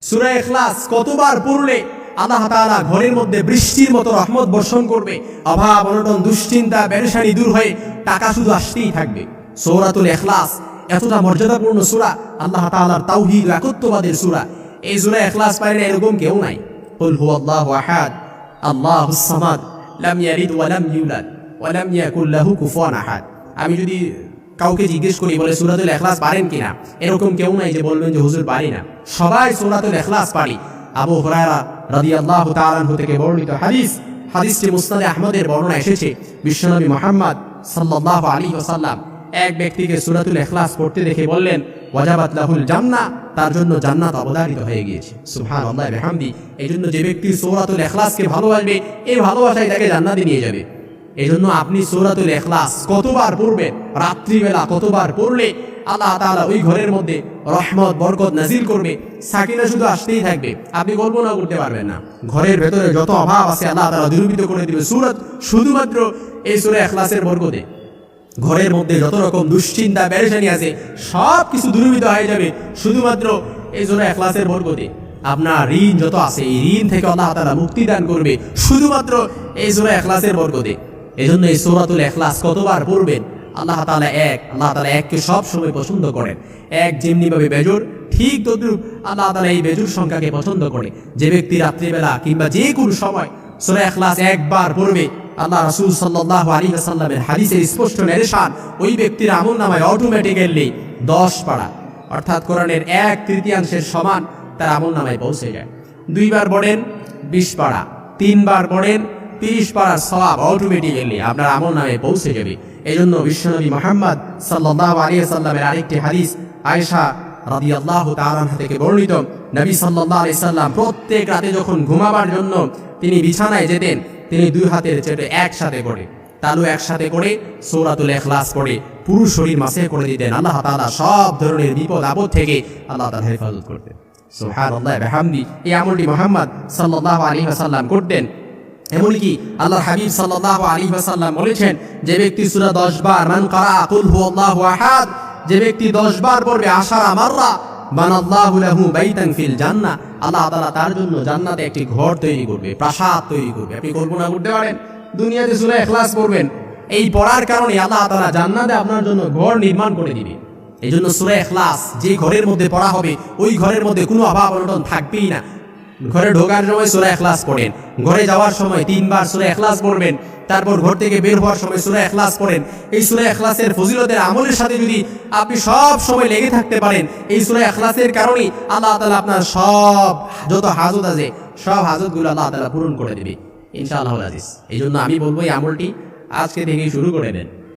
সূরা ইখলাস কতবার পড়লে আল্লাহ তাআলা ঘরের মধ্যে বৃষ্টির মতো রহমত বর্ষণ করবে, অভাব অনটন দুশ্চিন্তা পেরেশানি দূর হয়ে টাকা শুধু আসতেই থাকবে। সূরাতুল ইখলাস এতটা মর্যাদাপূর্ণ সূরা, আল্লাহ তাআলার তাওহীদ ও একত্ববাদের সূরা। এই সূরা ইখলাস পারে না এরকম কেউ নাই। কুল হুয়াল্লাহু আহাদ আল্লাহুস সামাদ লাম ইয়ালিদ ওয়া লাম ইউলাদ ওয়া লাম ইয়াকুল লাহু কুফুয়ান আহাদ। আমি যদি কাউকে জিজ্ঞেস করি বলে সূরাতুল ইখলাস পারেন কিনা, এরকম কেউ নাই যে বলবেন যে হুজুর পারি না। সবাই সূরাতুল ইখলাস পারি। আবু হুরায়রা রাদিয়াল্লাহু তাআলা আনহু থেকে বর্ণিত হাদিসটি মুসনাদে আহমদের বর্ণনা এসেছে। বিশ্বনবী মুহাম্মদ সাল্লাল্লাহু আলাইহি ওয়াসাল্লাম এক ব্যক্তিকে সূরাতুল ইখলাস পড়তে দেখে বললেন, ওয়াজাবাত লাহুল জান্নাহ, তার জন্য জান্নাত অবধারিত হয়ে গিয়েছে। সুবহানাল্লাহি ওয়া বিহামদি। এইজন্য যে ব্যক্তি সূরাতুল ইখলাসকে ভালোবাসবে, এই ভালোবাসাই তাকে জান্নাতে নিয়ে যাবে। এজন্য আপনি সূরাতুল ইখলাস কতবার পড়বেন, রাত্রিবেলা কতবার পড়লে আল্লাহ তাআলা ওই ঘরের মধ্যে রহমত বরকত নাজিল করবে, সাকিনা শুধু আসতেই থাকবে, আপনি কল্পনা করতে পারবেন না। ঘরের ভেতরে যত অভাব আছে আল্লাহ তাআলা দূরীভূত করে দিবে শুধুমাত্র এই সূরা ইখলাসের বরকতে। ঘরের মধ্যে যত রকম দুশ্চিন্তা পেরেশানি আছে সব কিছু দূরীভূত হয়ে যাবে শুধুমাত্র এই সূরা ইখলাসের বরকতে। আপনার ঋণ যত আছে এই ঋণ থেকে আল্লাহ তাআলা মুক্তি দান করবে শুধুমাত্র এই সূরা ইখলাসের বরকতে। এজন্য এই সূরাতুল ইখলাস কতবার পড়বেন। আল্লাহ তাআলা এককে সব সময় পছন্দ করেন। এক যেমনি ভাবে বেজোর, ঠিক তদ্রূপ আল্লাহ তাআলা এই বেজোর সংখ্যাকে পছন্দ করে। যে ব্যক্তি রাত্রিবেলা কিংবা যে কোনো সময় সূরা ইখলাস একবার পড়বে, আল্লাহ রাসূল সাল্লাল্লাহু আলাইহি ওয়াসাল্লামের হাদিসের স্পষ্ট নির্দেশন, ওই ব্যক্তির আমলনামায় অটোমেটিক্যালি 10 পারা অর্থাৎ কোরআনের 1/3 সমান তার আমলনামায় পৌঁছে যায়। 2 বার পড়েন 20 পারা, 3 বার পড়েন 30 পারার সওয়াব অটোমেটিক্যালি আপনার আমলনামায় পৌঁছে যাবে। এজন্য বিশ্বনবী মুহাম্মদ সাল্লাল্লাহু আলাইহি ওয়াসাল্লামের আরেকটি হাদিস আয়েশা রাদিয়াল্লাহু তাআলা আনহা থেকে বর্ণিত, নবী সাল্লাল্লাহু আলাইহি ওয়াসাল্লাম প্রত্যেক রাতে যখন ঘুমাবার জন্য তিনি বিছানায় যেতেন, তিনি 2 হাতের চেটে একসাথে করে তালু একসাথে করে সূরাতুল ইখলাস পড়ে পুরো শরীর মাসে করে দিতেন। আল্লাহ তাআলা সব ধরনের বিপদ আপদ থেকে আল্লাহ তাআলা হেফাজত করতেন। সুবহানাল্লাহি ওয়া বিহামদি। এই আমলটি মুহাম্মদ সাল্লাল্লাহু আলাইহি ওয়াসাল্লাম করতেন। এমনকি আল্লাহর হাবিব সাল্লাল্লাহু আলাইহি ওয়াসাল্লাম বলেছেন, যে ব্যক্তি সূরা 10 বার মান ক্বারা কুল হুয়াল্লাহু আহাদ, যে ব্যক্তি 10 বার পড়বে আশারা মাররা বানাল্লাহু লাহু বাইতান ফিল জান্নাহ, আল্লাহ তাআলা তার জন্য জান্নাতে একটি ঘর তৈরি করবে, প্রাসাদ তৈরি করবে। আপনি কল্পনা করতে পারেন দুনিয়াতে সূরা ইখলাস পড়বেন, এই পড়ার কারণে আল্লাহ তাআলা জান্নাতে আপনার জন্য ঘর নির্মাণ করে দিবে। এইজন্য সূরা ইখলাস যে ঘরের মধ্যে পড়া হবে, ওই ঘরের মধ্যে কোনো অভাব অনটন থাকবেই না। ঘরে ঢোকার সময় সূরা ইখলাস পড়েন, ঘরে যাওয়ার সময় 3 বার সূরা ইখলাস পড়বেন, তারপর ঘর থেকে বের হওয়ার সময় সূরা ইখলাস পড়েন। এই সূরা ইখলাসের ফজিলতের আমলের সাথে যদি আপনি সব সময় লেগে থাকতে পারেন, এই সূরা ইখলাসের কারণেই আল্লাহ তাআলা আপনার সব যত হাজত আছে সব হাজতগুলো আল্লাহ তাআলা পূরণ করে দেবে ইনশাআল্লাহুল আজিজ। এইজন্য আমি বলবো এই আমলটি আজকে থেকেই শুরু করে দেন।